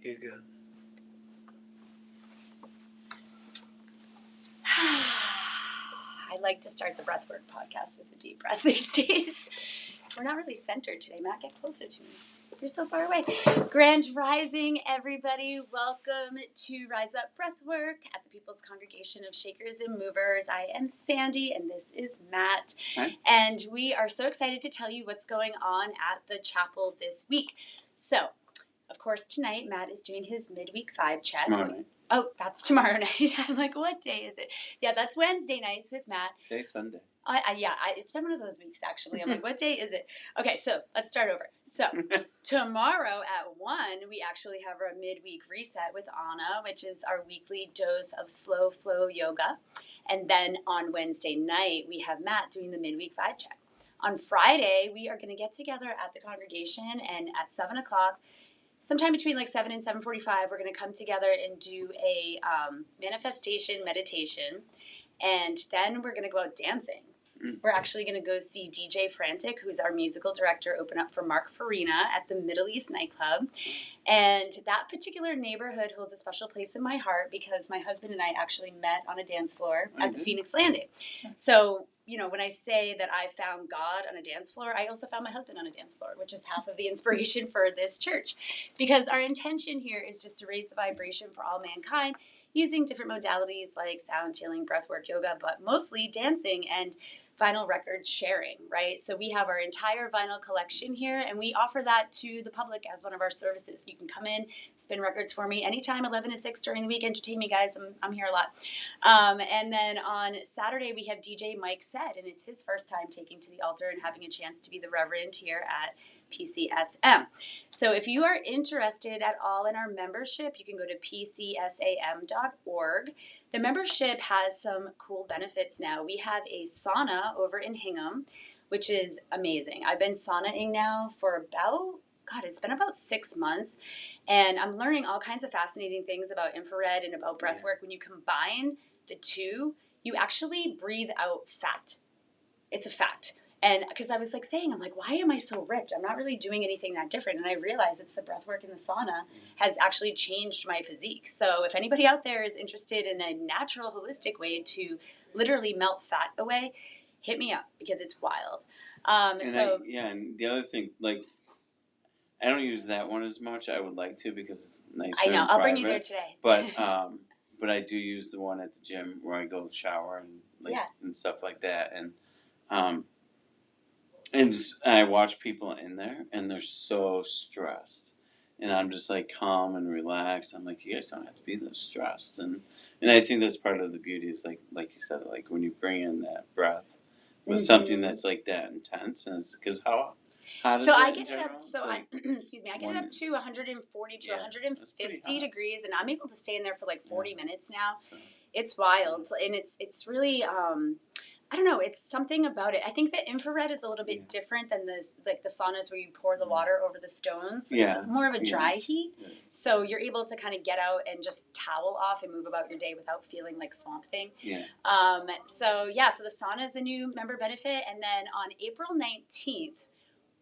Here you go. I like to start the Breathwork podcast with a deep breath these days. We're not really centered today. Matt, get closer to me. You're so far away. Grand Rising, everybody. Welcome to Rise Up Breathwork at the People's Congregation of Shakers and Movers. I am Sandy, and this is Matt. Hi. And we are so excited to tell you what's going on at the chapel this week. So, of course, tonight, Matt is doing his midweek vibe check. Tomorrow night. Oh, that's tomorrow night. I'm like, what day is it? Yeah, that's Wednesday nights with Matt. Today's Sunday. It's been one of those weeks, actually. I'm like, what day is it? Okay, so let's start over. So tomorrow at 1, we actually have our midweek reset with Anna, which is our weekly dose of slow flow yoga. And then on Wednesday night, we have Matt doing the midweek vibe check. On Friday, we are going to get together at the congregation, and at 7 o'clock, sometime between like 7 and 7:45, we're going to come together and do a manifestation meditation. And then we're going to go out dancing. We're actually going to go see DJ Frantic, who's our musical director, open up for Mark Farina at the Middle East nightclub. And that particular neighborhood holds a special place in my heart because my husband and I actually met on a dance floor at the Weymouth Landing. So, you know, when I say that I found God on a dance floor, I also found my husband on a dance floor, which is half of the inspiration for this church. Because our intention here is just to raise the vibration for all mankind using different modalities like sound healing, breathwork, yoga, but mostly dancing and vinyl record sharing, right? So we have our entire vinyl collection here, and we offer that to the public as one of our services. You can come in, spin records for me anytime, 11 to 6 during the week. Entertain me, guys. I'm here a lot. And then on Saturday, we have DJ Mike Said, and it's his first time taking to the altar and having a chance to be the reverend here at PCSM. So if you are interested at all in our membership, you can go to pcsam.org. The membership has some cool benefits now. We have a sauna over in Hingham, which is amazing. I've been saunaing now for it's been about 6 months, and I'm learning all kinds of fascinating things about infrared and about breath work. When you combine the two, you actually breathe out fat. It's a fact. And because I was like saying, I'm like, why am I so ripped? I'm not really doing anything that different. And I realized it's the breath work in the sauna has actually changed my physique. So if anybody out there is interested in a natural, holistic way to literally melt fat away, hit me up because it's wild. And the other thing, like, I don't use that one as much. I would like to because it's nicer. I know. And I'll bring you there today. But I do use the one at the gym where I go shower and stuff like that. And I watch people in there, and they're so stressed. And I'm just, like, calm and relaxed. I'm like, you guys don't have to be this stressed. And I think that's part of the beauty is, like you said, like, when you bring in that breath with something that's, like, that intense. And it's because how does so it I in get it general? up. So I get it up to 140 to 150 degrees, and I'm able to stay in there for like 40 minutes now. So, it's wild, and it's really I don't know. It's something about it. I think the infrared is a little bit different than the saunas where you pour the water over the stones. Yeah. It's more of a dry heat, so you're able to kind of get out and just towel off and move about your day without feeling like Swamp Thing. Yeah. So the sauna is a new member benefit, and then on April 19th.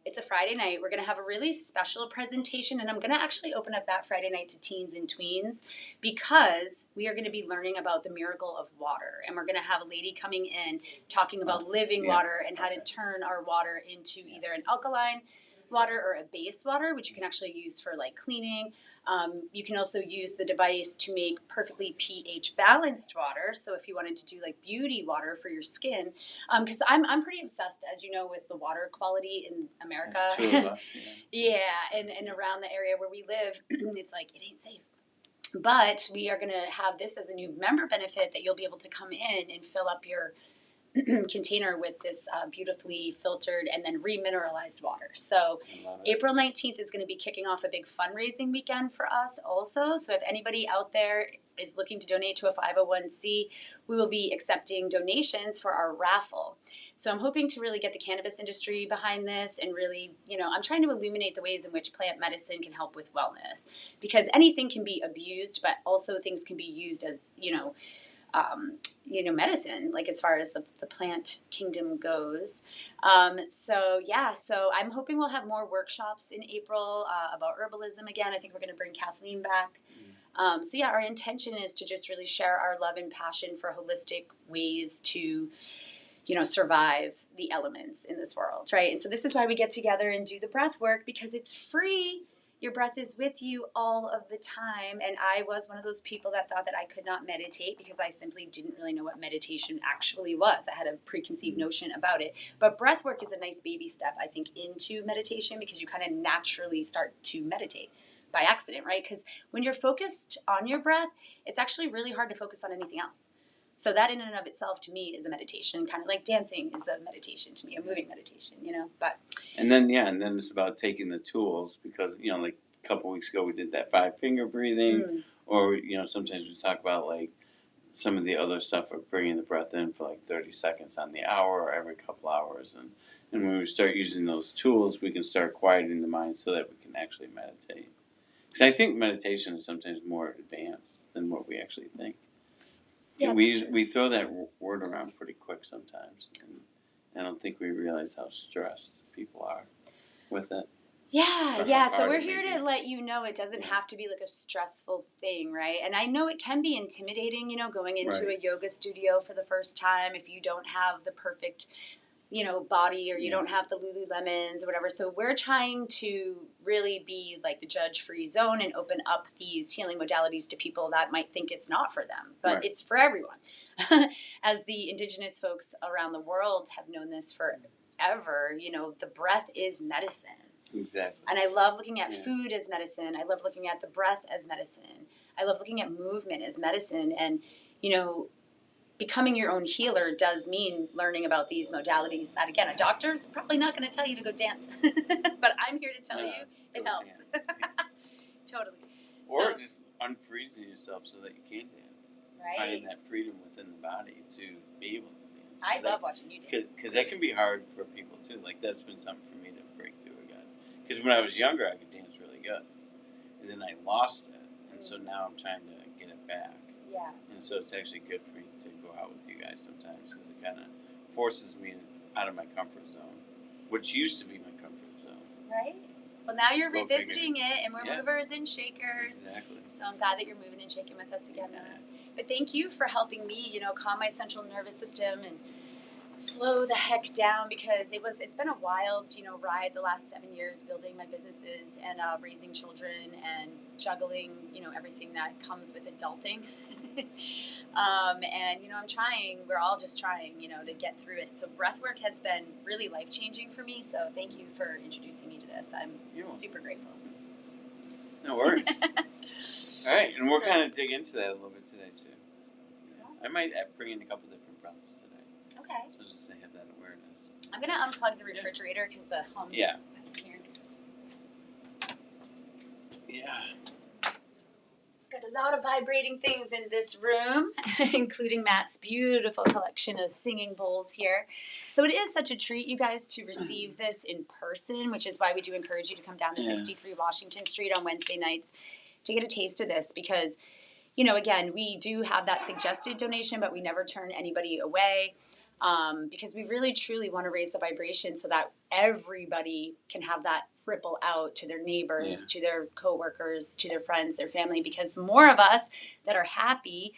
It's a Friday night. We're going to have a really special presentation, and I'm going to actually open up that Friday night to teens and tweens because we are going to be learning about the miracle of water, and we're going to have a lady coming in talking about living water and how to turn our water into either an alkaline water or a base water, which you can actually use for like cleaning. You can also use the device to make perfectly pH balanced water. So if you wanted to do like beauty water for your skin, because I'm pretty obsessed, as you know, with the water quality in America. There's two of us, and around the area where we live, it's like it ain't safe. But we are going to have this as a new member benefit that you'll be able to come in and fill up your container with this beautifully filtered and then remineralized water. So April 19th is going to be kicking off a big fundraising weekend for us also. So if anybody out there is looking to donate to a 501c, we will be accepting donations for our raffle. So I'm hoping to really get the cannabis industry behind this and really, I'm trying to illuminate the ways in which plant medicine can help with wellness, because anything can be abused, but also things can be used as, medicine, like as far as the plant kingdom goes. So I'm hoping we'll have more workshops in April about herbalism again. I think we're going to bring Kathleen back. Our intention is to just really share our love and passion for holistic ways to, survive the elements in this world, right? And so this is why we get together and do the breath work, because it's free. Your breath is with you all of the time. And I was one of those people that thought that I could not meditate because I simply didn't really know what meditation actually was. I had a preconceived notion about it. But breath work is a nice baby step, I think, into meditation, because you kind of naturally start to meditate by accident, right? Because when you're focused on your breath, it's actually really hard to focus on anything else. So that in and of itself, to me, is a meditation, kind of like dancing is a meditation to me, a moving meditation, but. And then it's about taking the tools, because, like a couple weeks ago we did that 5-finger breathing, or, sometimes we talk about like some of the other stuff of bringing the breath in for like 30 seconds on the hour or every couple hours. And when we start using those tools, we can start quieting the mind so that we can actually meditate. Because I think meditation is sometimes more advanced than what we actually think. Yeah, we throw that word around pretty quick sometimes, and I don't think we realize how stressed people are with it. Yeah. So we're here to let you know it doesn't have to be like a stressful thing, right? And I know it can be intimidating, going into a yoga studio for the first time if you don't have the perfect, body, or you don't have the Lululemons or whatever. So we're trying to really be like the judge-free zone and open up these healing modalities to people that might think it's not for them, but it's for everyone. As the indigenous folks around the world have known this forever, the breath is medicine. Exactly. And I love looking at food as medicine. I love looking at the breath as medicine. I love looking at movement as medicine. And, becoming your own healer does mean learning about these modalities that, again, a doctor's probably not going to tell you to go dance. But I'm here to tell you it helps. Totally. Or just unfreezing yourself so that you can dance. Right. Finding that freedom within the body to be able to dance. I love watching you dance. Because that can be hard for people, too. Like, that's been something for me to break through again. Because when I was younger, I could dance really good. And then I lost it. And so now I'm trying to get it back. Yeah. And so it's actually good for me to go out with you guys sometimes, because it kind of forces me out of my comfort zone, which used to be my comfort zone. Right. Well, now you're revisiting it, and we're movers and shakers. Exactly. So I'm glad that you're moving and shaking with us again. But thank you for helping me, calm my central nervous system and slow the heck down, because it's been a wild, ride the last 7 years building my businesses and raising children and juggling, everything that comes with adulting. I'm trying, we're all just trying, to get through it. So breathwork has been really life-changing for me. So thank you for introducing me to this. I'm super grateful. No worries. All right. And we'll kind of dig into that a little bit today, too. I might bring in a couple different breaths today. Okay. So just to have that awareness. I'm going to unplug the refrigerator because the hum. Yeah. Yeah. Got a lot of vibrating things in this room, including Matt's beautiful collection of singing bowls here. So it is such a treat, you guys, to receive this in person, which is why we do encourage you to come down to 63 Washington Street on Wednesday nights to get a taste of this, because, again, we do have that suggested donation, but we never turn anybody away. Because we really truly want to raise the vibration so that everybody can have that ripple out to their neighbors, to their coworkers, to their friends, their family. Because the more of us that are happy,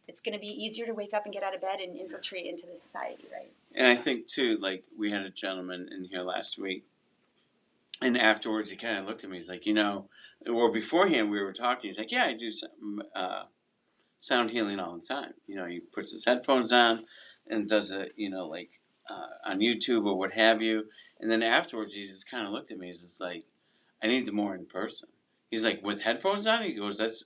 it's going to be easier to wake up and get out of bed and infiltrate into the society, right? And I think, too, like, we had a gentleman in here last week, and afterwards he kind of looked at me. He's like, or beforehand we were talking. He's like, I do some sound healing all the time. He puts his headphones on and does it, on YouTube or what have you. And then afterwards, he just kind of looked at me. He's just like, I need the more in person. He's like, with headphones on? He goes, that's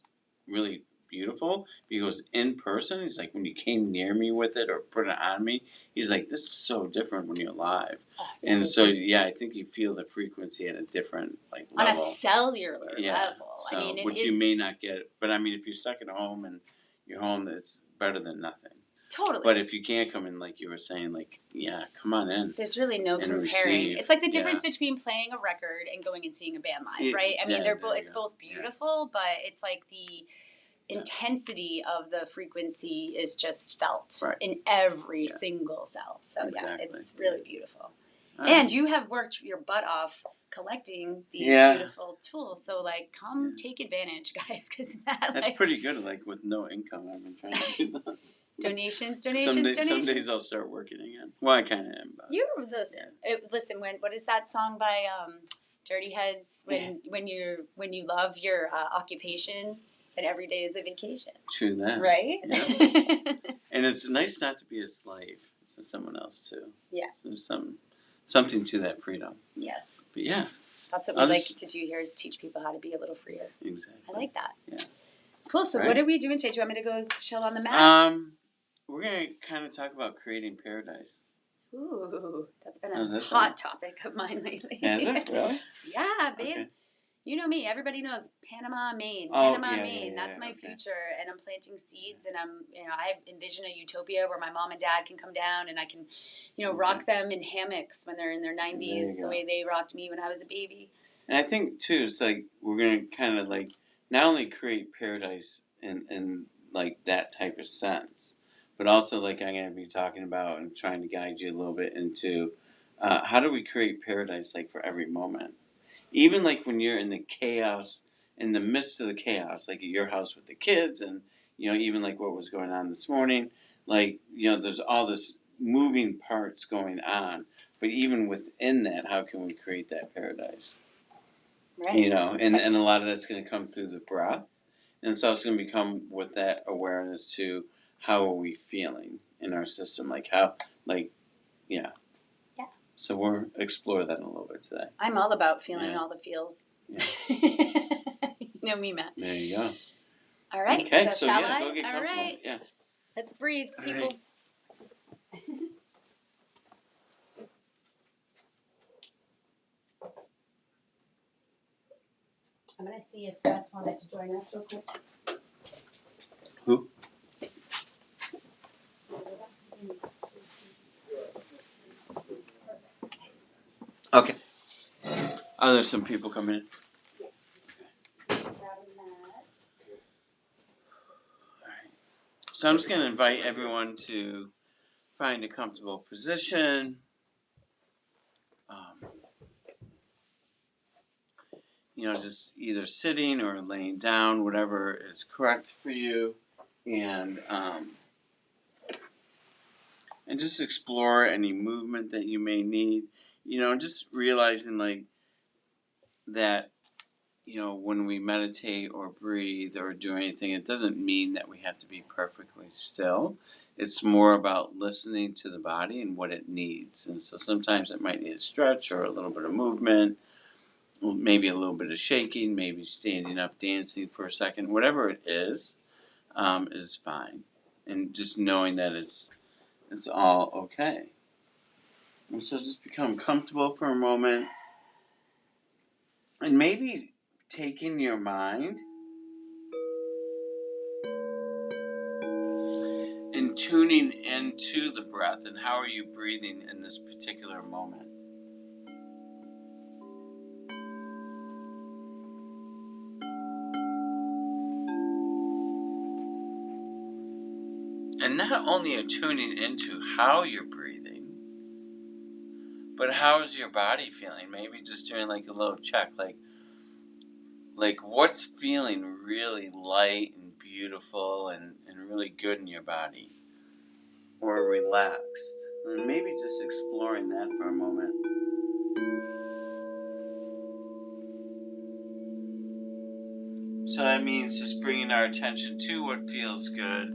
really beautiful. He goes, in person? He's like, when you came near me with it or put it on me, he's like, this is so different when you're live. And so, I think you feel the frequency at a different level. On a cellular level. So, I mean, which you may not get. But, I mean, if you're stuck at home and you're home, it's better than nothing. Totally. But if you can't come in, like you were saying, come on in. There's really no comparing. Receive. It's like the difference between playing a record and going and seeing a band live, right? I mean, it's both beautiful, but it's like intensity of the frequency is just felt Right. in every single cell. So Exactly. yeah, it's really beautiful. All And right. you have worked your butt off collecting these Yeah. beautiful tools. So like, come take advantage, guys, because Matt, That's like, pretty good. Like with no income, I've been trying to do this. donations. Some days I'll start working again. Well, I kind of am. But You listen. Listen. What is that song by Dirty Heads? When you love your occupation, and every day is a vacation. True that. Right. Yeah. And it's nice not to be a slave to someone else too. Yeah. So there's something to that freedom. Yes. But yeah. That's what we like to do here, is teach people how to be a little freer. Exactly. I like that. Yeah. Cool. So what are we doing today? Do you want me to go chill on the mat? We're gonna kind of talk about creating paradise. Ooh, that's been a hot topic of mine lately. Has it? Really? Yeah, babe. Okay. You know me. Everybody knows Panama, Maine. Oh, Panama, yeah, Maine. yeah, That's my okay. future, and I'm planting seeds, and I envision a utopia where my mom and dad can come down, and I can, rock them in hammocks when they're in their 90s, the way they rocked me when I was a baby. And I think too, it's like we're gonna kind of like not only create paradise in like that type of sense, but also like I'm gonna be talking about and trying to guide you a little bit into how do we create paradise like for every moment. Even like when you're in the chaos, in the midst of the chaos, like at your house with the kids, and even like what was going on this morning, like there's all this moving parts going on. But even within that, how can we create that paradise? Right. And a lot of that's going to come through the breath, and it's also going to become with that awareness to how are we feeling in our system, yeah. So we'll explore that a little bit today. I'm all about feeling all the feels. Yeah. You know me, Matt. There you go. All right. Okay, so shall I? Go get comfortable. All right. Yeah. Let's breathe, people. Right. I'm going to see if Gus wanted to join us real quick. Who? Okay. Oh, there's some people coming in. So I'm just going to invite everyone to find a comfortable position. Just either sitting or laying down, whatever is correct for you, and just explore any movement that you may need. Just realizing like that. When we meditate or breathe or do anything, it doesn't mean that we have to be perfectly still. It's more about listening to the body and what it needs. And so sometimes it might need a stretch or a little bit of movement, maybe a little bit of shaking, maybe standing up, dancing for a second. Whatever it is fine. And just knowing that it's all okay. And so just become comfortable for a moment. And maybe taking your mind and tuning into the breath and how are you breathing in this particular moment. And not only tuning into how you're breathing, but how is your body feeling? Maybe just doing like a little check, like what's feeling really light and beautiful and really good in your body, or relaxed. And maybe just exploring that for a moment. So that means just bringing our attention to what feels good,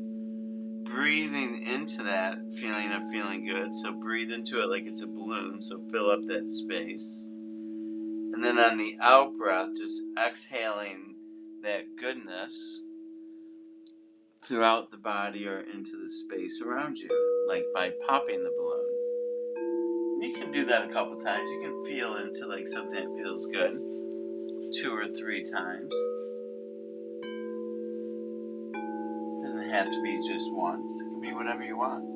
breathing into that feeling of feeling good. So breathe into it like it's a balloon, so fill up that space. And then on the out breath, just exhaling that goodness throughout the body or into the space around you, like by popping the balloon. You can do that a couple times. You can feel into like something that feels good 2 or 3 times. It doesn't have to be just once. It can be whatever you want.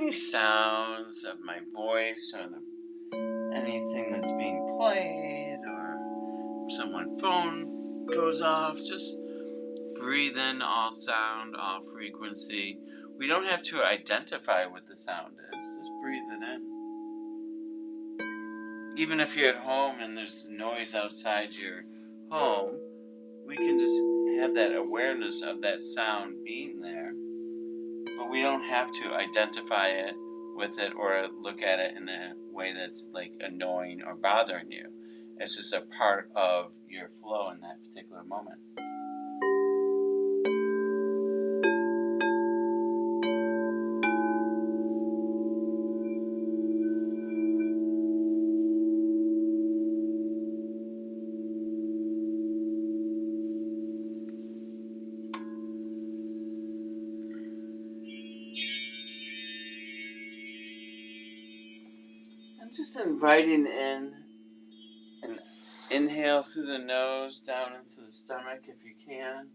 any sounds of my voice or anything that's being played or someone's phone goes off, just breathe in all sound, all frequency. We don't have to identify what the sound is. Just breathe it in. Even if you're at home and there's noise outside your home, we can just have that awareness of that sound being there. But we don't have to identify it with it or look at it in a way that's like annoying or bothering you. It's just a part of your flow in that particular moment. I'm just inviting in an inhale through the nose down into the stomach if you can.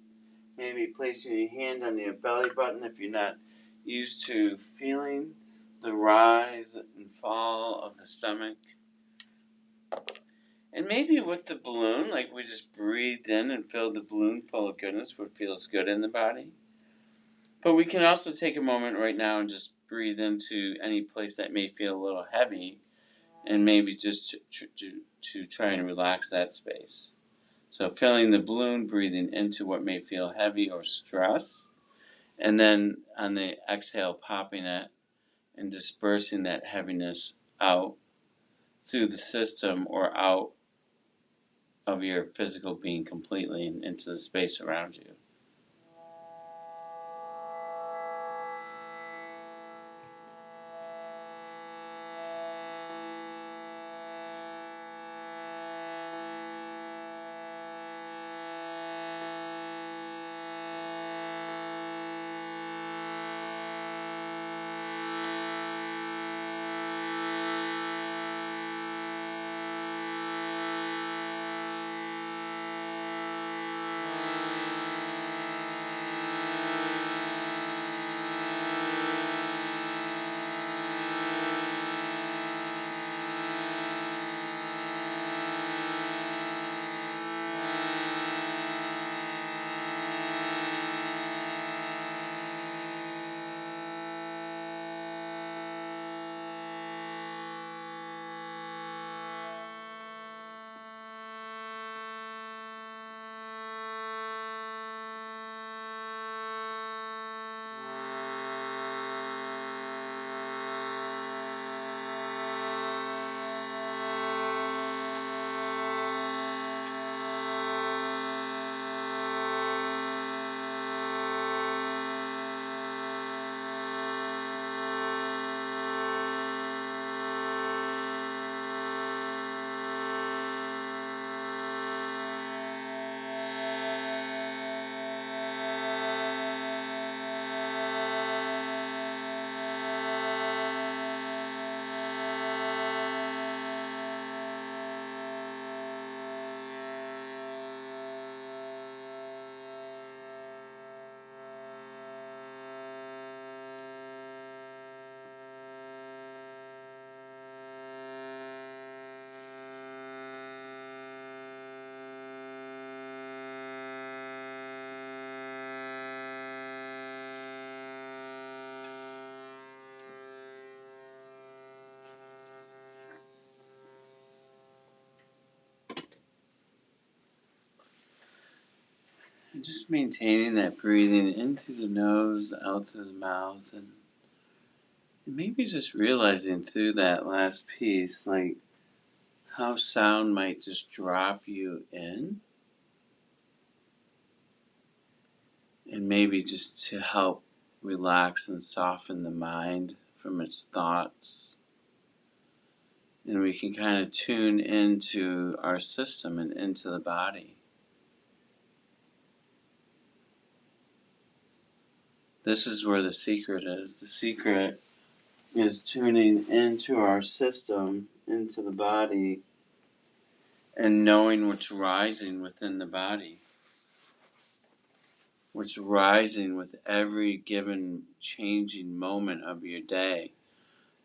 Maybe placing your hand on your belly button if you're not used to feeling the rise and fall of the stomach. And maybe with the balloon, like we just breathed in and filled the balloon full of goodness, what feels good in the body. But we can also take a moment right now and just breathe into any place that may feel a little heavy, and maybe just to try and relax that space. So filling the balloon, breathing into what may feel heavy or stress, and then on the exhale, popping it and dispersing that heaviness out through the system or out of your physical being completely and into the space around you. And just maintaining that breathing in through the nose, out through the mouth, and maybe just realizing through that last piece, like how sound might just drop you in, and maybe just to help relax and soften the mind from its thoughts. And we can kind of tune into our system and into the body. This is where the secret is. The secret is tuning into our system, into the body, and knowing what's rising within the body. What's rising with every given changing moment of your day.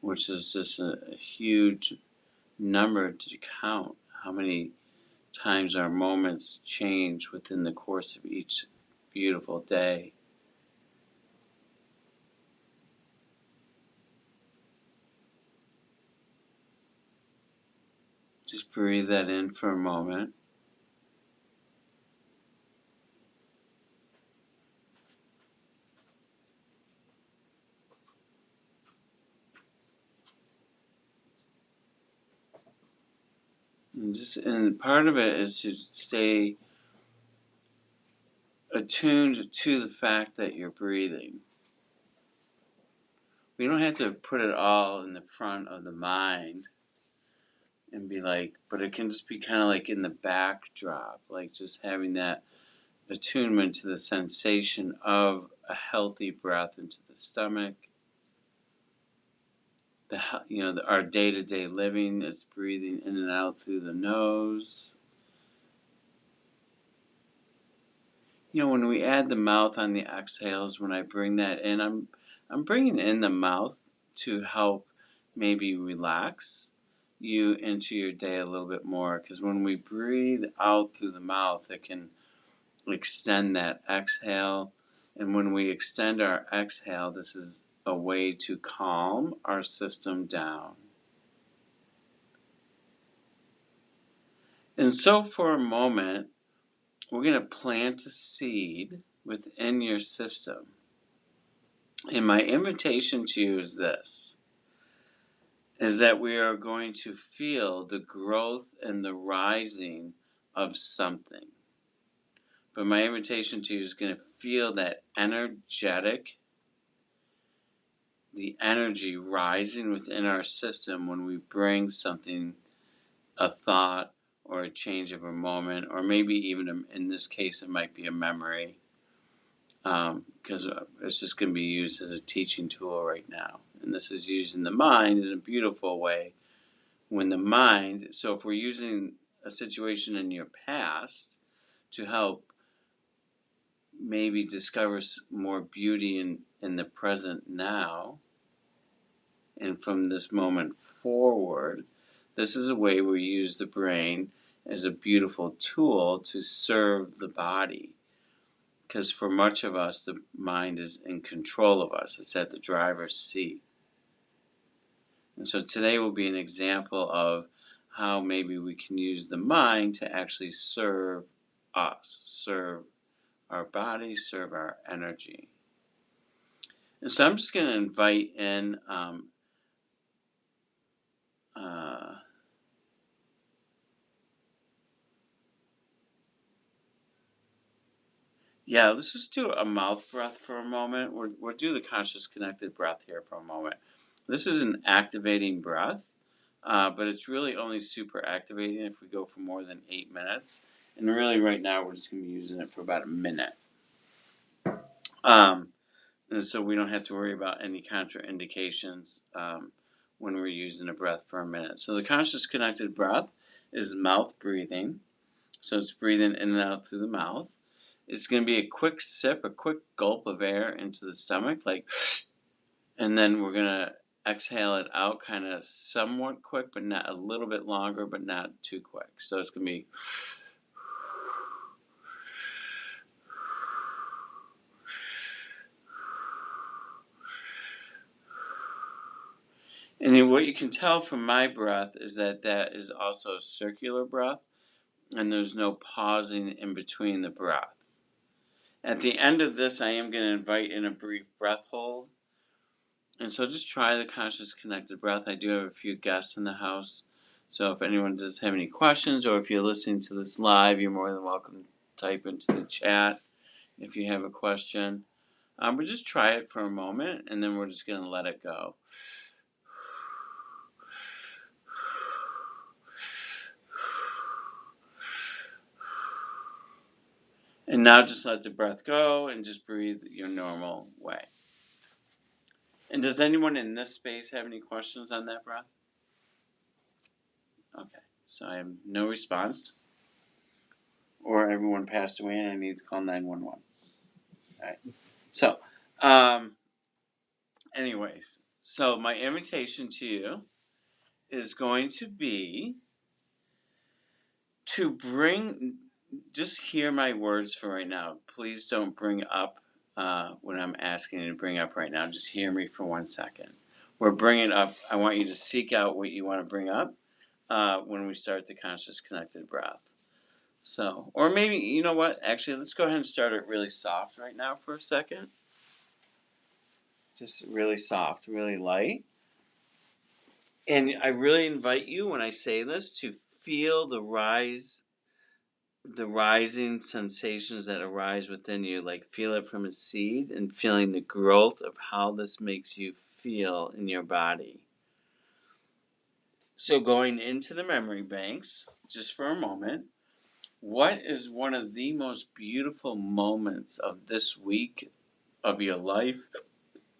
which is just a huge number to count how many times our moments change within the course of each beautiful day. Just breathe that in for a moment. And part of it is to stay attuned to the fact that you're breathing. We don't have to put it all in the front of the mind and be like, but it can just be kind of like in the backdrop, like just having that attunement to the sensation of a healthy breath into the stomach. Our day-to-day living is breathing in and out through the nose. When we add the mouth on the exhales, when I bring that in, I'm bringing in the mouth to help maybe relax you into your day a little bit more. Because when we breathe out through the mouth, it can extend that exhale. And when we extend our exhale, this is a way to calm our system down. And so for a moment, we're going to plant a seed within your system. And my invitation to you is this, is that we are going to feel the growth and the rising of something. But my invitation to you is going to feel that the energy rising within our system when we bring something, a thought, or a change of a moment, or maybe even in this case it might be a memory, because it's just going to be used as a teaching tool right now. And this is using the mind in a beautiful way. So if we're using a situation in your past to help maybe discover more beauty in the present now, and from this moment forward, this is a way we use the brain as a beautiful tool to serve the body. Because for much of us, the mind is in control of us. It's at the driver's seat. And so today will be an example of how maybe we can use the mind to actually serve us, serve our body, serve our energy. And so I'm just going to invite in let's just do a mouth breath for a moment. We'll do the conscious connected breath here for a moment. This is an activating breath, but it's really only super activating if we go for more than 8 minutes. And really right now we're just going to be using it for about a minute. And so we don't have to worry about any contraindications when we're using a breath for a minute. So the conscious connected breath is mouth breathing. So it's breathing in and out through the mouth. It's going to be a quick sip, a quick gulp of air into the stomach, and then we're going to exhale it out kind of somewhat quick, but not a little bit longer, but not too quick. So it's going to be and what you can tell from my breath is that is also a circular breath, and there's no pausing in between the breath. At the end of this, I am going to invite in a brief breath hold. And so just try the conscious connected breath. I do have a few guests in the house. So if anyone does have any questions, or if you're listening to this live, you're more than welcome to type into the chat if you have a question. But just try it for a moment, and then we're just going to let it go. And now just let the breath go and just breathe your normal way. And does anyone in this space have any questions on that breath? Okay, so I have no response. Or everyone passed away and I need to call 911. All right. So, anyways, So my invitation to you is going to be to bring, just hear my words for right now. Please don't bring up what I'm asking you to bring up right now. Just hear me for 1 second. We're bringing up, I want you to seek out what you want to bring up when we start the conscious connected breath. So, or maybe, you know what, actually, let's go ahead and start it really soft right now for a second. Just really soft, really light. And I really invite you, when I say this, to feel the rising sensations that arise within you. Like, feel it from a seed and feeling the growth of how this makes you feel in your body. So going into the memory banks, just for a moment, what is one of the most beautiful moments of this week, of your life,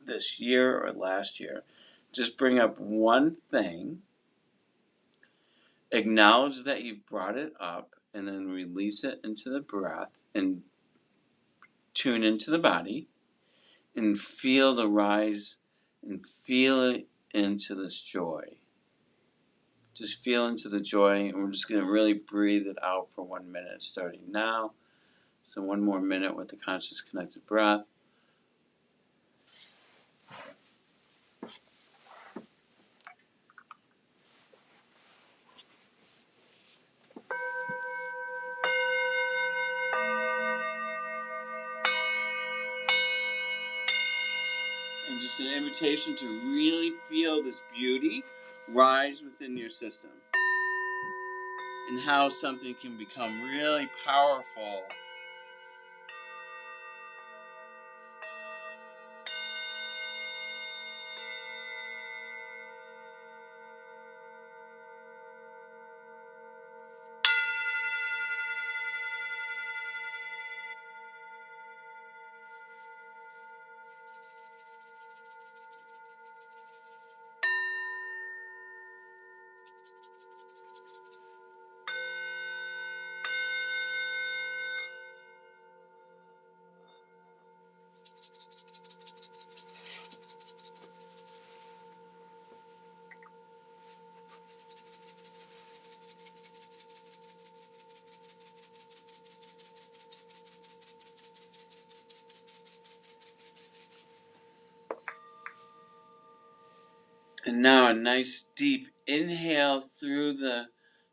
this year or last year? Just bring up one thing, acknowledge that you've brought it up, and then release it into the breath and tune into the body and feel the rise and feel it into this joy. Just feel into the joy, and we're just going to really breathe it out for 1 minute starting now. So 1 more minute with the conscious connected breath. And just an invitation to really feel this beauty rise within your system. And how something can become really powerful. And now a nice deep inhale through the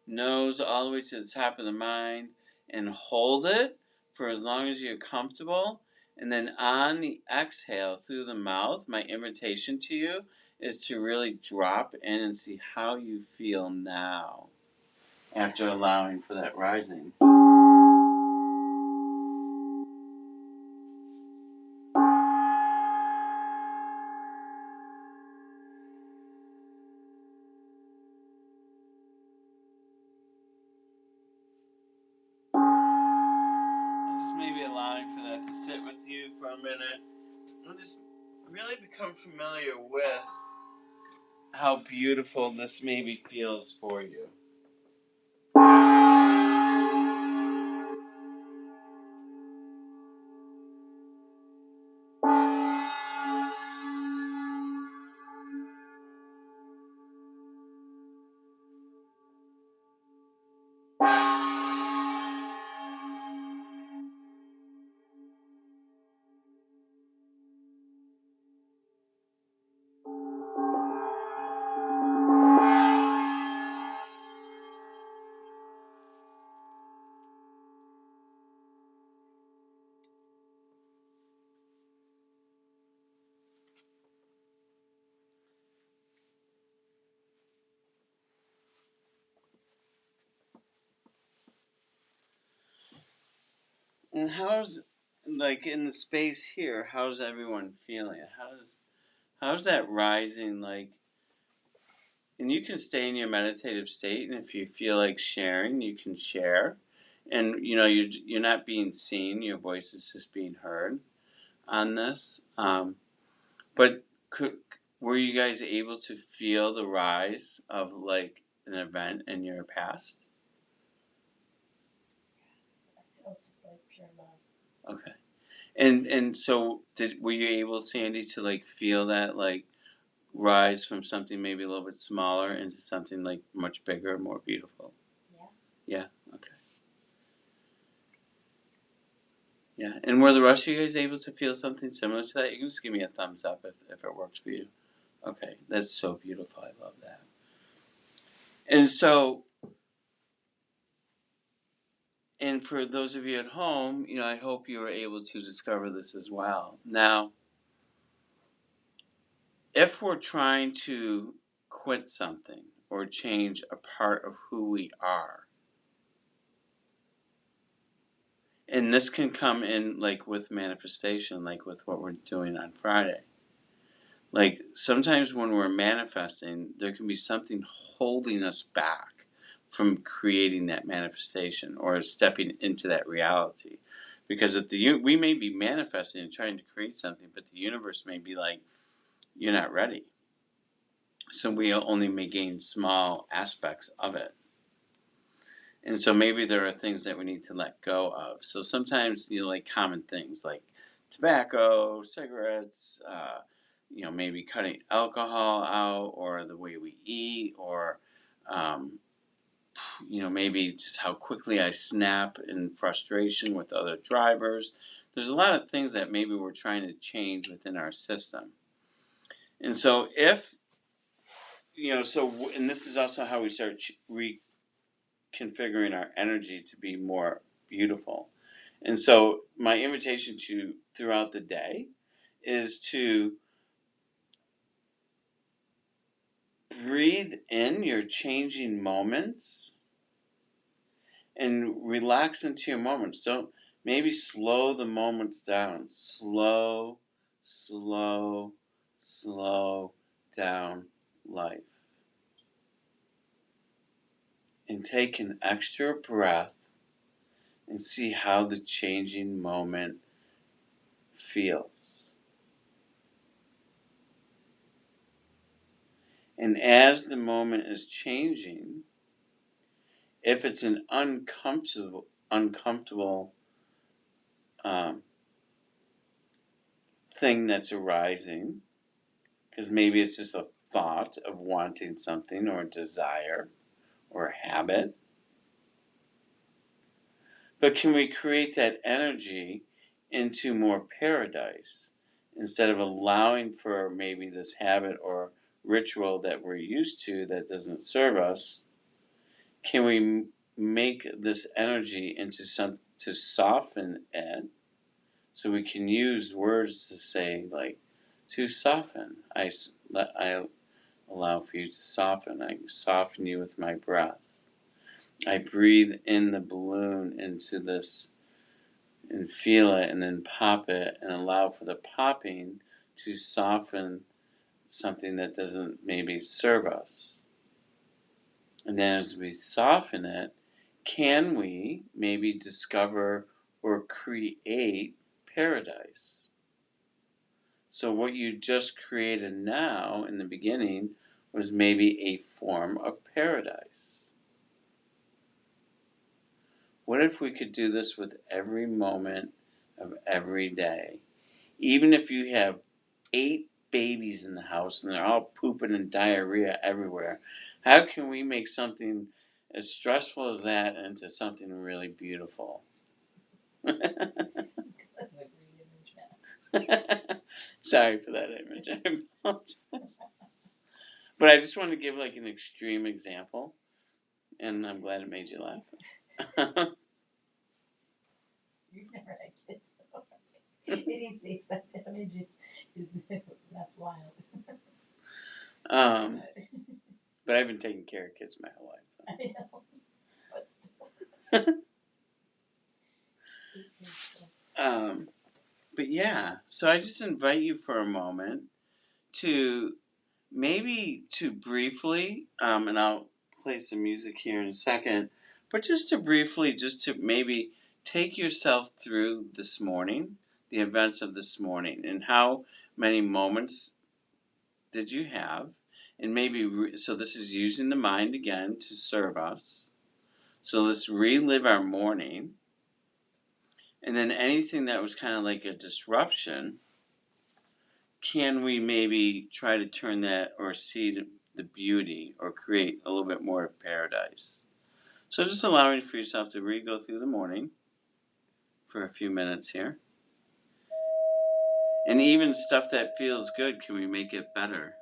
nose all the way to the top of the mind, and hold it for as long as you're comfortable. And then on the exhale through the mouth, my invitation to you is to really drop in and see how you feel now after allowing for that rising. And just maybe allowing for that to sit with you for a minute. And just really become familiar with how beautiful this maybe feels for you. And how's, like, in the space here, how's everyone feeling? How's that rising, like? And you can stay in your meditative state, and if you feel like sharing, you can share. And you know, you're not being seen; your voice is just being heard on this. But were you guys able to feel the rise of, like, an event in your past? Oh, just like pure love. Okay. And so were you able, Sandy, to, like, feel that, like, rise from something maybe a little bit smaller into something like much bigger, more beautiful. Yeah. Yeah. Okay. Yeah. And were the rest of you guys able to feel something similar to that? You can just give me a thumbs up if it works for you. Okay. That's so beautiful. I love that. And so, and for those of you at home, I hope you were able to discover this as well. Now, if we're trying to quit something or change a part of who we are, and this can come in like with manifestation, like with what we're doing on Friday. Like sometimes when we're manifesting, there can be something holding us back from creating that manifestation or stepping into that reality. Because if we may be manifesting and trying to create something, but the universe may be like, you're not ready. So we only may gain small aspects of it. And so maybe there are things that we need to let go of. So sometimes, like common things like tobacco, cigarettes, maybe cutting alcohol out, or the way we eat, or, maybe just how quickly I snap in frustration with other drivers. There's a lot of things that maybe we're trying to change within our system. And so and this is also how we start reconfiguring our energy to be more beautiful. And so my invitation to you throughout the day is to breathe in your changing moments and relax into your moments. Don't maybe slow the moments down. Slow, slow, slow down life. And take an extra breath and see how the changing moment feels. And as the moment is changing, if it's an uncomfortable thing that's arising, because maybe it's just a thought of wanting something or a desire or a habit, but can we create that energy into more paradise instead of allowing for maybe this habit or ritual that we're used to that doesn't serve us? Can we make this energy into some to soften it, so we can use words to say like, to soften. I allow for you to soften. I soften you with my breath. I breathe in the balloon into this and feel it and then pop it and allow for the popping to soften something that doesn't maybe serve us. And then as we soften it, can we maybe discover or create paradise? So what you just created now in the beginning was maybe a form of paradise. What if we could do this with every moment of every day? Even if you have 8 babies in the house and they're all pooping and diarrhea everywhere, how can we make something as stressful as that into something really beautiful? Sorry for that image. I apologize. But I just wanted to give like an extreme example, and I'm glad it made you laugh. You've never had kids, so getting safe that image is that's wild. But I've been taking care of kids my whole life. I know, but still. But yeah, so I just invite you for a moment to maybe to briefly, and I'll play some music here in a second, but just to briefly, just to maybe take yourself through this morning, the events of this morning, and how many moments did you have, and maybe, so this is using the mind again to serve us. So let's relive our morning, and then anything that was kind of like a disruption, can we maybe try to turn that or see the beauty or create a little bit more of paradise? So just allowing for yourself to re-go through the morning for a few minutes here. And even stuff that feels good, can we make it better?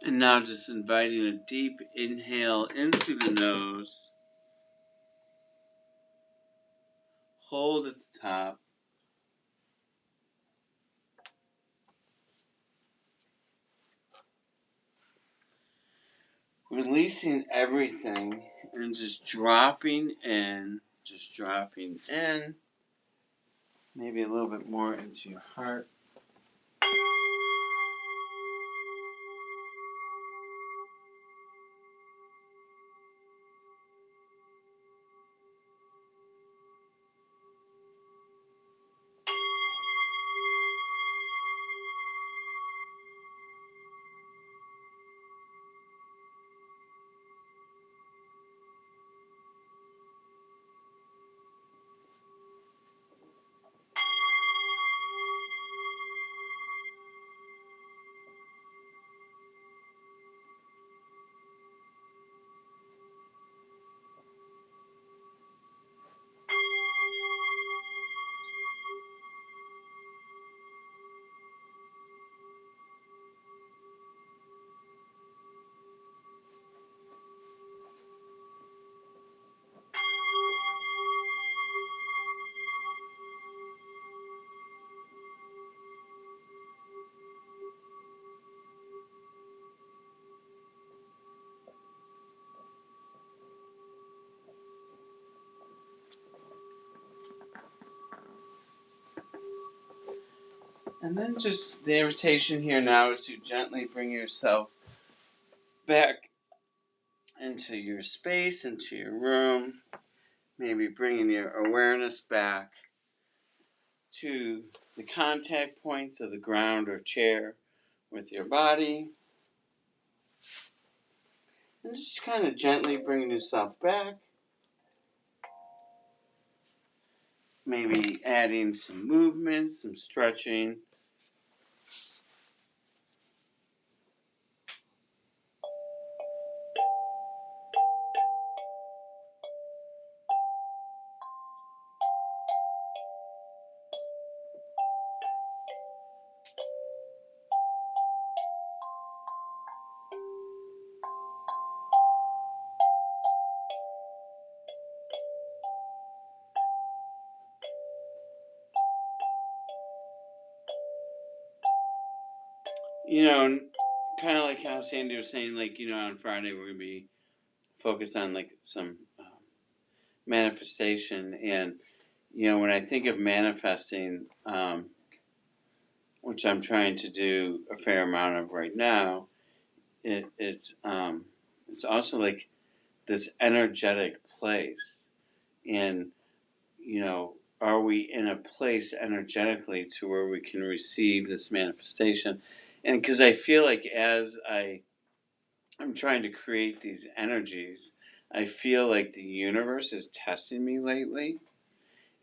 And now just inviting a deep inhale into the nose. Hold at the top. Releasing everything and just dropping in. Just dropping in. Maybe a little bit more into your heart. And then just the invitation here now is to gently bring yourself back into your space, into your room. Maybe bringing your awareness back to the contact points of the ground or chair with your body. And just kind of gently bringing yourself back. Maybe adding some movement, some stretching. You know, kind of like how Sandy was saying, like, you know, on Friday we're going to be focused on like some manifestation. And, you know, when I think of manifesting, which I'm trying to do a fair amount of right now, it's also like this energetic place. And, you know, are we in a place energetically to where we can receive this manifestation? And because I feel like as I'm trying to create these energies, I feel like the universe is testing me lately.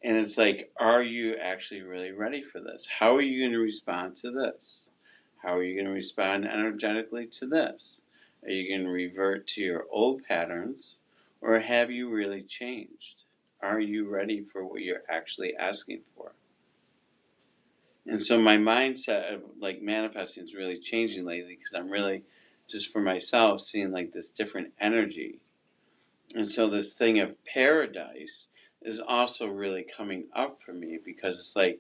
And it's like, are you actually really ready for this? How are you going to respond to this? How are you going to respond energetically to this? Are you going to revert to your old patterns, or have you really changed? Are you ready for what you're actually asking for? And so my mindset of like manifesting is really changing lately because I'm really just for myself seeing like this different energy. And so this thing of paradise is also really coming up for me because it's like,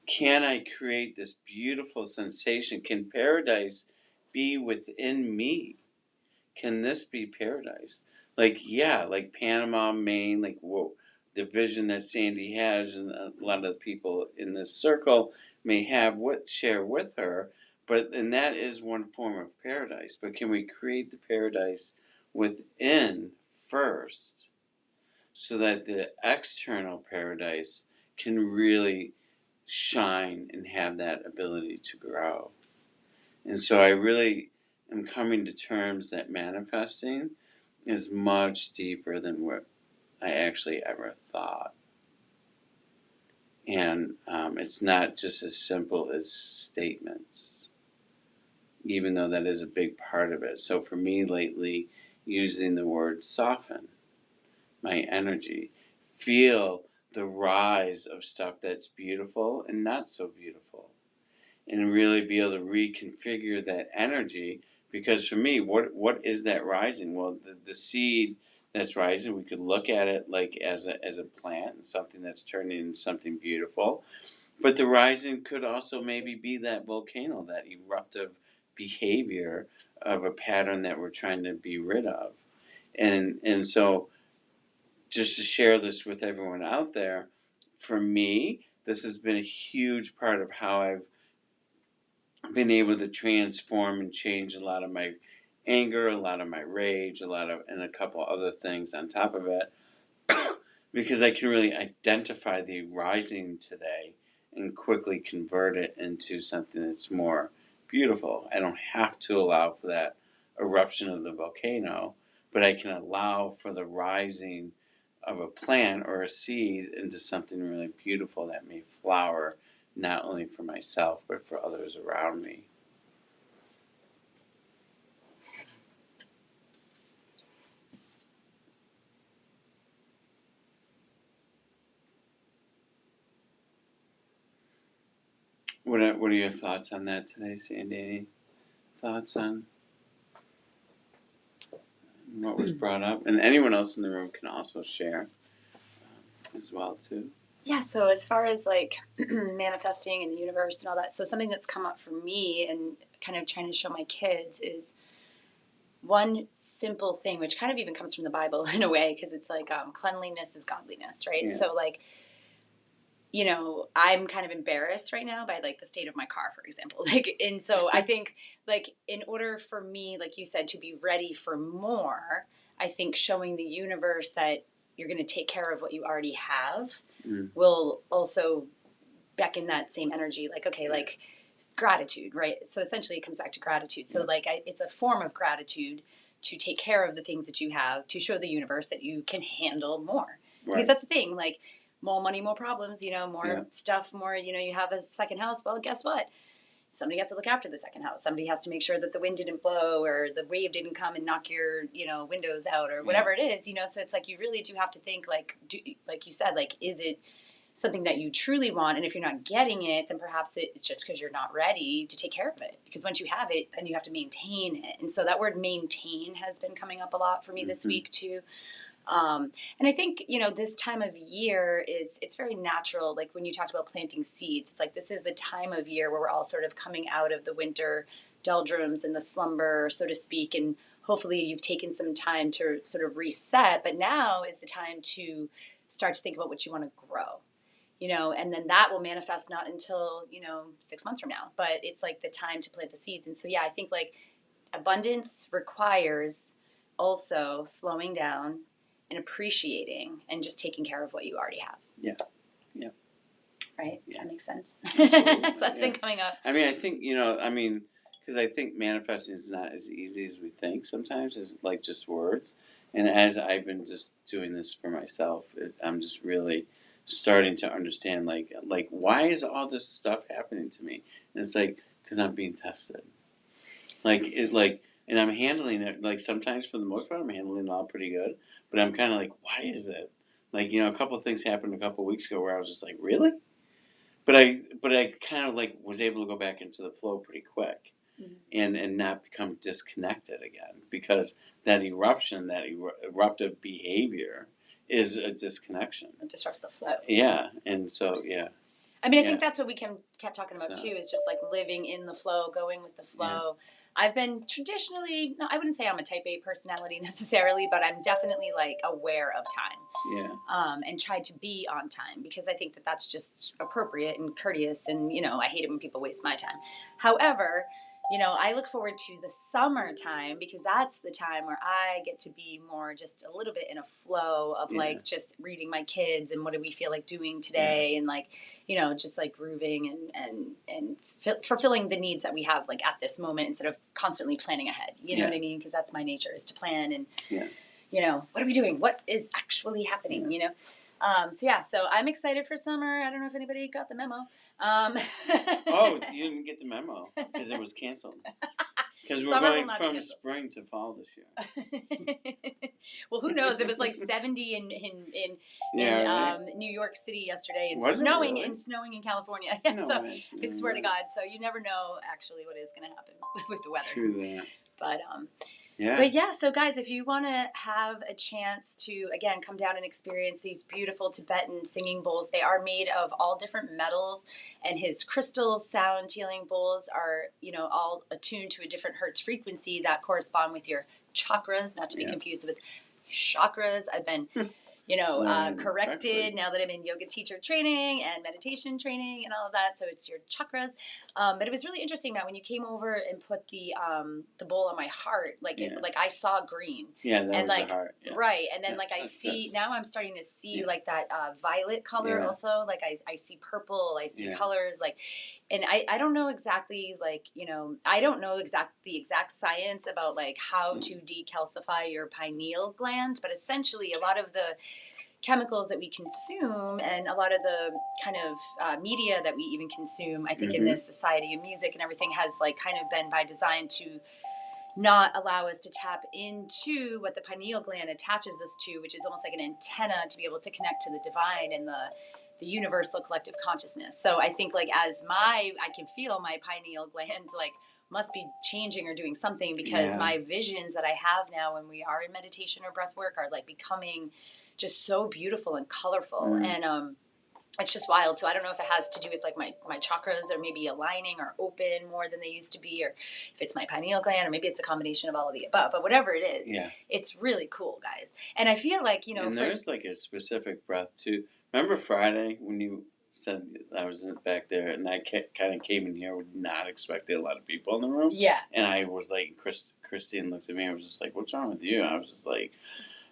can I create this beautiful sensation? Can paradise be within me? Can this be paradise? Like, yeah, like Panama, Maine, like, whoa, the vision that Sandy has and a lot of the people in this circle may have what share with her, and that is one form of paradise. But can we create the paradise within first so that the external paradise can really shine and have that ability to grow? And so I really am coming to terms that manifesting is much deeper than what I actually ever thought. And it's not just as simple as statements, even though that is a big part of it. So for me lately, using the word soften, my energy, feel the rise of stuff that's beautiful and not so beautiful, and really be able to reconfigure that energy. Because for me, what is that rising? Well, the seed that's rising, we could look at it like as a plant and something that's turning into something beautiful. But the rising could also maybe be that volcano, that eruptive behavior of a pattern that we're trying to be rid of. And so just to share this with everyone out there, for me, this has been a huge part of how I've been able to transform and change a lot of my anger, a lot of my rage, and a couple other things on top of it, because I can really identify the rising today and quickly convert it into something that's more beautiful. I don't have to allow for that eruption of the volcano, but I can allow for the rising of a plant or a seed into something really beautiful that may flower not only for myself but for others around me. What are your thoughts on that today, Sandy? Any thoughts on what was brought up? And anyone else in the room can also share as well too. Yeah, so as far as like manifesting in the universe and all that, so something that's come up for me and kind of trying to show my kids is one simple thing, which kind of even comes from the Bible in a way, because it's like cleanliness is godliness, right? Yeah. So like you know, I'm kind of embarrassed right now by like the state of my car, for example. Like, and so I think like in order for me, like you said, to be ready for more, I think showing the universe that you're going to take care of what you already have will also beckon that same energy. Like, okay, like gratitude, right? So essentially it comes back to gratitude. So like it's a form of gratitude to take care of the things that you have, to show the universe that you can handle more. Right. Because that's the thing, like more money, more problems, you know, more stuff, more, you know, you have a second house. Well, guess what? Somebody has to look after the second house. Somebody has to make sure that the wind didn't blow or the wave didn't come and knock your, you know, windows out or whatever it is, you know. So it's like you really do have to think like, like you said, like, is it something that you truly want? And if you're not getting it, then perhaps it's just because you're not ready to take care of it. Because once you have it, then you have to maintain it. And so that word maintain has been coming up a lot for me this week too. And I think, you know, this time of year it's very natural. Like when you talked about planting seeds, it's like this is the time of year where we're all sort of coming out of the winter doldrums and the slumber, so to speak. And hopefully you've taken some time to sort of reset. But now is the time to start to think about what you want to grow. You know, and then that will manifest not until, you know, 6 months from now. But it's like the time to plant the seeds. And so, yeah, I think like abundance requires also slowing down and appreciating and just taking care of what you already have. Yeah. Yeah. Right? Yeah. That makes sense. Absolutely. So that's been coming up. I mean, I think, you know, I mean, because I think manifesting is not as easy as we think sometimes. It's like just words. And as I've been just doing this for myself, I'm just really starting to understand, like why is all this stuff happening to me? And it's like, because I'm being tested. And I'm handling it, like, sometimes for the most part, I'm handling it all pretty good. But I'm kind of like, why is it? Like, you know, a couple of things happened a couple of weeks ago where I was just like, really? But I kind of like was able to go back into the flow pretty quick, and not become disconnected again, because that eruption, that eruptive behavior, is a disconnection. It disrupts the flow. Yeah, and so I mean, I think that's what we kept talking about too, is just like living in the flow, going with the flow. I've been traditionally, no, I wouldn't say I'm a type A personality necessarily, but I'm definitely like aware of time. And try to be on time, because I think that that's just appropriate and courteous. And, you know, I hate it when people waste my time. However, you know, I look forward to the summertime, because that's the time where I get to be more just a little bit in a flow of like just reading my kids and what do we feel like doing today, and like, you know, just like grooving and fulfilling the needs that we have like at this moment, instead of constantly planning ahead. You know what I mean? Because that's my nature, is to plan and, you know, what are we doing? What is actually happening? You know? So I'm excited for summer. I don't know if anybody got the memo. Oh, you didn't get the memo because it was canceled. Because we're going from spring to fall this year. Well, who knows? It was like 70 in New York City yesterday, and snowing in California. I swear to God. So you never know actually what is going to happen with the weather. True that. But yeah, so guys, if you want to have a chance to, again, come down and experience these beautiful Tibetan singing bowls, they are made of all different metals, and his crystal sound healing bowls are, you know, all attuned to a different hertz frequency that correspond with your chakras, not to be confused with chakras. I've been you know, corrected now that I'm in yoga teacher training and meditation training and all of that. So it's your chakras. But it was really interesting, Matt, when you came over and put the bowl on my heart, like like I saw green. Yeah, that was like, the heart. Yeah. Right. And then like I see, now I'm starting to see like that violet color also. Like I see purple, I see colors like, and I don't know exactly, like, you know, I don't know the exact science about like how to decalcify your pineal gland, but essentially a lot of the chemicals that we consume and a lot of the kind of media that we even consume, I think in this society of music and everything, has like kind of been by design to not allow us to tap into what the pineal gland attaches us to, which is almost like an antenna to be able to connect to the divine and the universal collective consciousness. So I think like I can feel my pineal gland like must be changing or doing something, because my visions that I have now when we are in meditation or breath work are like becoming just so beautiful and colorful. And it's just wild. So I don't know if it has to do with like my chakras or maybe aligning or open more than they used to be, or if it's my pineal gland, or maybe it's a combination of all of the above. But whatever it is, it's really cool, guys. And I feel like, you know, and there's like a specific breath too. Remember Friday when you said I was back there, and I kind of came in here with not expecting a lot of people in the room. Yeah. And I was like, Christine looked at me and was just like, "What's wrong with you?" I was just like,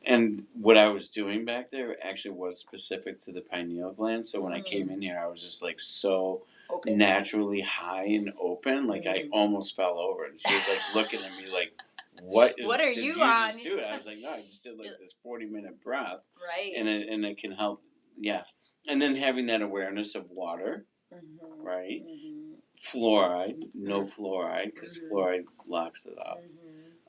and what I was doing back there actually was specific to the pineal gland. So when I came in here, I was just like so Open. naturally high and open, like I almost fell over. And she was like looking at me like, "What are did you you on?" just do?" I was like, "No, I just did like this 40-minute breath." Right. And it can help, yeah. And then having that awareness of water, right? Fluoride, no fluoride, because fluoride locks it up.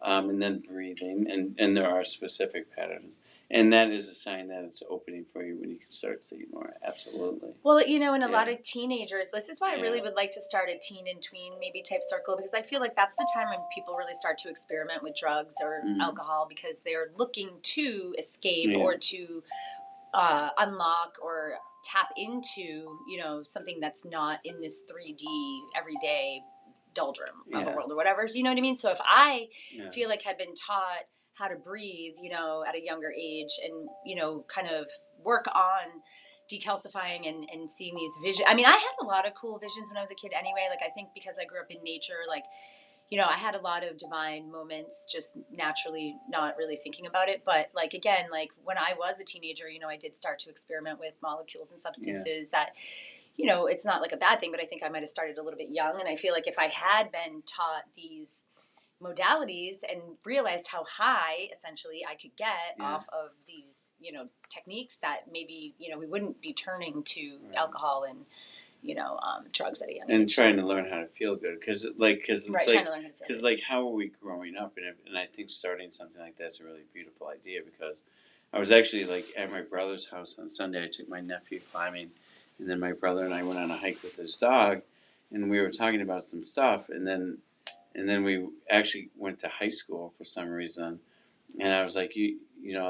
And then breathing, and there are specific patterns. And that is a sign that it's opening for you when you can start seeing more. Absolutely. Well, and a lot of teenagers, this is why I really would like to start a teen and tween maybe type circle, because I feel like that's the time when people really start to experiment with drugs or alcohol, because they're looking to escape or to unlock or tap into, something that's not in this 3D everyday doldrum of the world or whatever. You know what I mean? So if I feel like had been taught how to breathe, at a younger age, and, kind of work on decalcifying and seeing these visions. I mean, I had a lot of cool visions when I was a kid anyway. Like, I think because I grew up in nature, like, I had a lot of divine moments, just naturally not really thinking about it. But like, again, like when I was a teenager, I did start to experiment with molecules and substances that, it's not like a bad thing, but I think I might have started a little bit young. And I feel like if I had been taught these modalities and realized how high essentially I could get off of these, techniques, that maybe, we wouldn't be turning to alcohol and, drugs at a young age. And trying to learn how to feel good. Because it's like, how are we growing up? And I think starting something like that's a really beautiful idea, because I was actually like at my brother's house on Sunday. I took my nephew climbing, and then my brother and I went on a hike with his dog, and we were talking about some stuff, and then we actually went to high school for some reason, and I was like,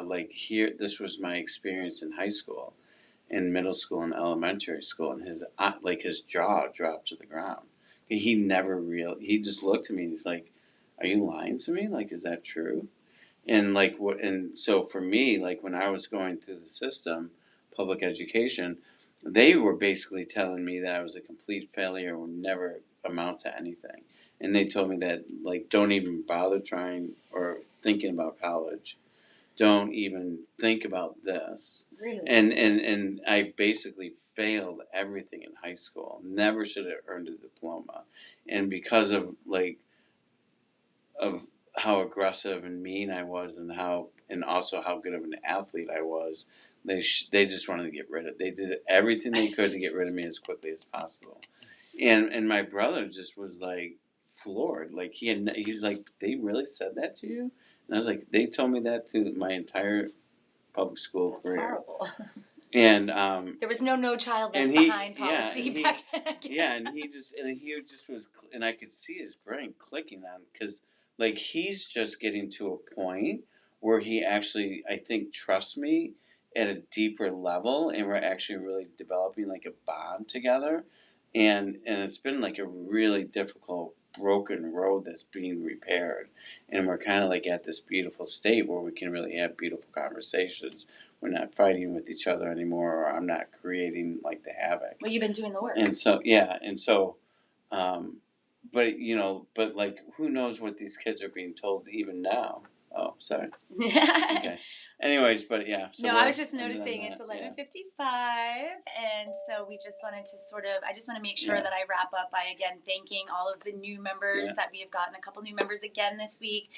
like here, this was my experience in high school, in middle school and elementary school, and his jaw dropped to the ground. He just looked at me and he's like, "Are you lying to me? Like, is that true?" And like what? And so for me, like when I was going through the system, public education, they were basically telling me that I was a complete failure and would never amount to anything. And they told me that, like, don't even bother trying or thinking about college. Don't even think about this. Really? And I basically failed everything in high school. Never should have earned a diploma. And because of how aggressive and mean I was, and also how good of an athlete I was, they just wanted to get rid of. They did everything they could to get rid of me as quickly as possible. And my brother just was like floored. Like he's like, "They really said that to you?" And I was like, "They told me that through my entire public school career." Horrible. And there was no child left behind policy back then. I guess. Yeah, and he just was, and I could see his brain clicking on, because like he's just getting to a point where he actually, I think, trusts me at a deeper level, and we're actually really developing like a bond together, and it's been like a really difficult broken road that's being repaired, and we're kind of like at this beautiful state where we can really have beautiful conversations. We're not fighting with each other anymore, or I'm not creating like the havoc. Well, you've been doing the work. And so, but like, who knows what these kids are being told even now? Oh, sorry. Okay. Anyways, but yeah. So I was just noticing it's 11:55, and so we just wanted to I just want to make sure that I wrap up by again thanking all of the new members that we have gotten, a couple new members again this week.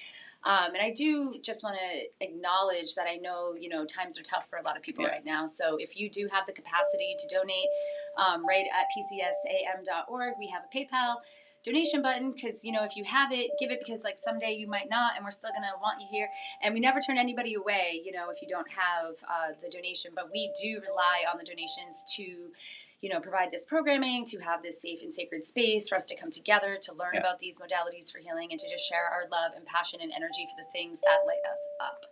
And I do just want to acknowledge that I know, times are tough for a lot of people right now. So if you do have the capacity to donate, right at pcsam.org, we have a PayPal donation button, because, if you have it, give it, because like someday you might not, and we're still going to want you here. And we never turn anybody away, if you don't have the donation, but we do rely on the donations to provide this programming, to have this safe and sacred space for us to come together, to learn about these modalities for healing, and to just share our love and passion and energy for the things that light us up.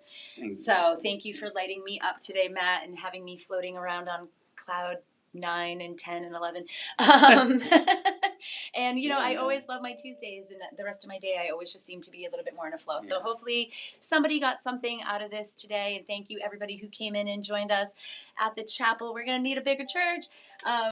So thank you for lighting me up today, Matt, and having me floating around on cloud 9 and 10 and 11. And, I always love my Tuesdays, and the rest of my day, I always just seem to be a little bit more in a flow. So hopefully somebody got something out of this today. And thank you, everybody who came in and joined us at the chapel. We're going to need a bigger church.